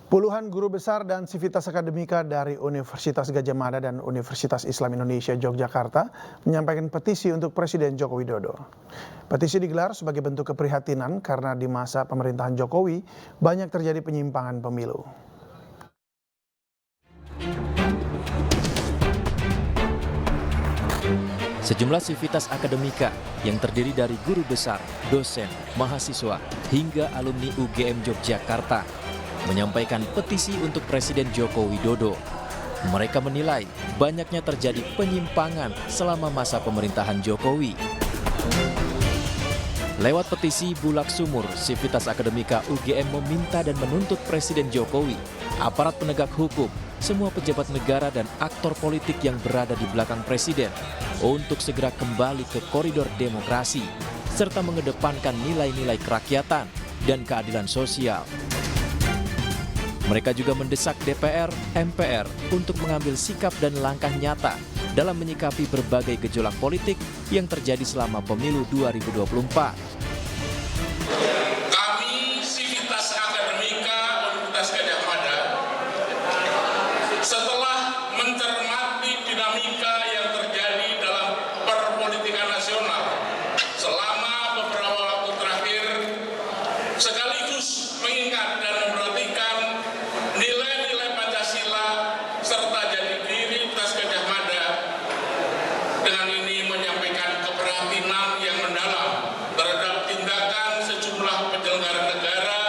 Puluhan guru besar dan sivitas akademika dari Universitas Gadjah Mada dan Universitas Islam Indonesia Yogyakarta menyampaikan petisi untuk Presiden Joko Widodo. Petisi digelar sebagai bentuk keprihatinan karena di masa pemerintahan Jokowi banyak terjadi penyimpangan pemilu. Sejumlah sivitas akademika yang terdiri dari guru besar, dosen, mahasiswa, hingga alumni UGM Yogyakarta menyampaikan petisi untuk Presiden Joko Widodo. Mereka menilai banyaknya terjadi penyimpangan selama masa pemerintahan Jokowi. Lewat petisi Bulak Sumur, Sivitas Akademika UGM meminta dan menuntut Presiden Jokowi, aparat penegak hukum, semua pejabat negara dan aktor politik yang berada di belakang Presiden untuk segera kembali ke koridor demokrasi, serta mengedepankan nilai-nilai kerakyatan dan keadilan sosial. Mereka juga mendesak DPR, MPR untuk mengambil sikap dan langkah nyata dalam menyikapi berbagai gejolak politik yang terjadi selama pemilu 2024. Kami Sivitas Akademika Universitas Gadjah Mada setelah mencermati dinamika yang terjadi dalam perpolitikan nasional selama beberapa waktu terakhir, sekaligus mengingat dan memperhatikan nilai-nilai Pancasila serta jati diri Universitas Gadjah Mada, dengan ini menyampaikan keprihatinan yang mendalam terhadap tindakan sejumlah penyelenggara negara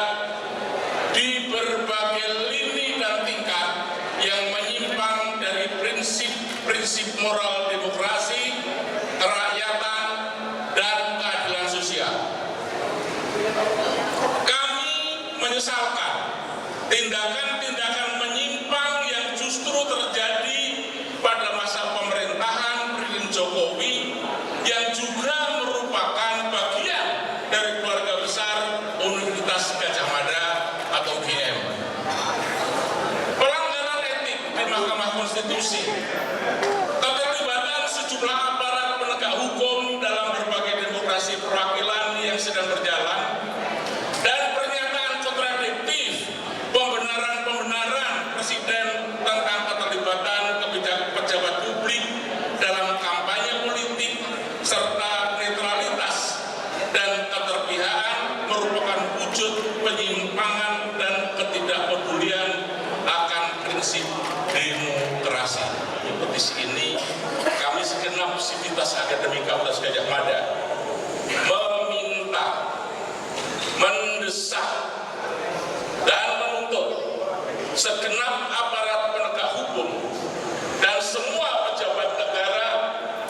di berbagai lini dan tingkat yang menyimpang dari prinsip-prinsip moral demokrasi, kerakyatan, dan keadilan sosial. Kami menyesalkan tindakan-tindakan menyimpang yang justru terjadi pada masa pemerintahan Presiden Jokowi yang juga merupakan bagian dari keluarga besar Universitas Gadjah Mada atau UGM. Pelanggaran etik di Mahkamah Konstitusi, keterlibatan sejumlah aparat penegak hukum dalam berbagai demokrasi perwakilan yang sedang berjalan, dan pernyataan kontradiktif pembenaran Presiden tentang keterlibatan pejabat publik dalam kampanye politik serta netralitas dan keterpihakan merupakan wujud penyimpangan dan ketidakpedulian akan prinsip demokrasi. Di petisi ini kami segenap Sivitas Akademika Universitas Gadjah Mada meminta, mendesak, dan menuntut segenap aparat penegak hukum dan semua pejabat negara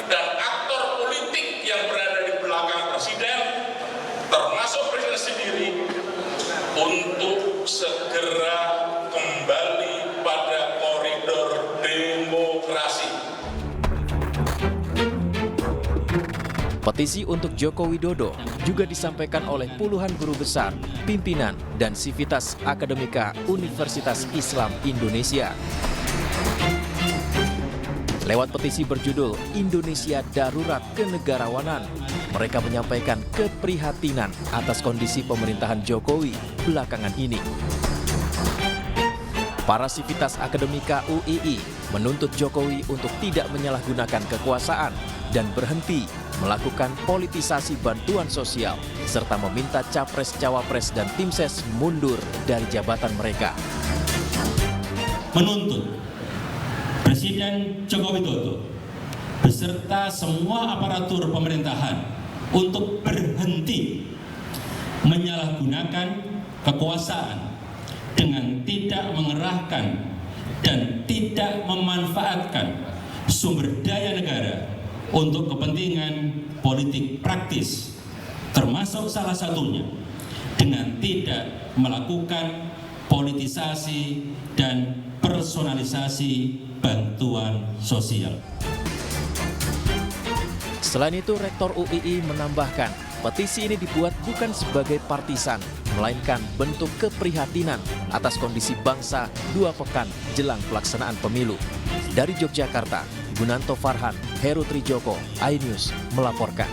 dan aktor politik yang berada di belakang Presiden, termasuk Presiden sendiri, untuk segera kembali pada koridor demokrasi. Petisi untuk Joko Widodo juga disampaikan oleh puluhan guru besar, pimpinan, dan sivitas akademika Universitas Islam Indonesia. Lewat petisi berjudul Indonesia Darurat Kenegarawanan, mereka menyampaikan keprihatinan atas kondisi pemerintahan Jokowi belakangan ini. Para sivitas akademika UII menuntut Jokowi untuk tidak menyalahgunakan kekuasaan dan berhenti melakukan politisasi bantuan sosial, serta meminta Capres-Cawapres dan Tim Ses mundur dari jabatan mereka. Menuntut Presiden Joko Widodo beserta semua aparatur pemerintahan untuk berhenti menyalahgunakan kekuasaan dengan tidak mengerahkan dan tidak memanfaatkan sumber daya negara untuk kepentingan politik praktis, termasuk salah satunya dengan tidak melakukan politisasi dan personalisasi bantuan sosial. Selain itu, Rektor UII menambahkan, petisi ini dibuat bukan sebagai partisan, melainkan bentuk keprihatinan atas kondisi bangsa 2 pekan jelang pelaksanaan pemilu. Dari Yogyakarta, Gunanto Farhan, Heru Trijoko, iNews melaporkan.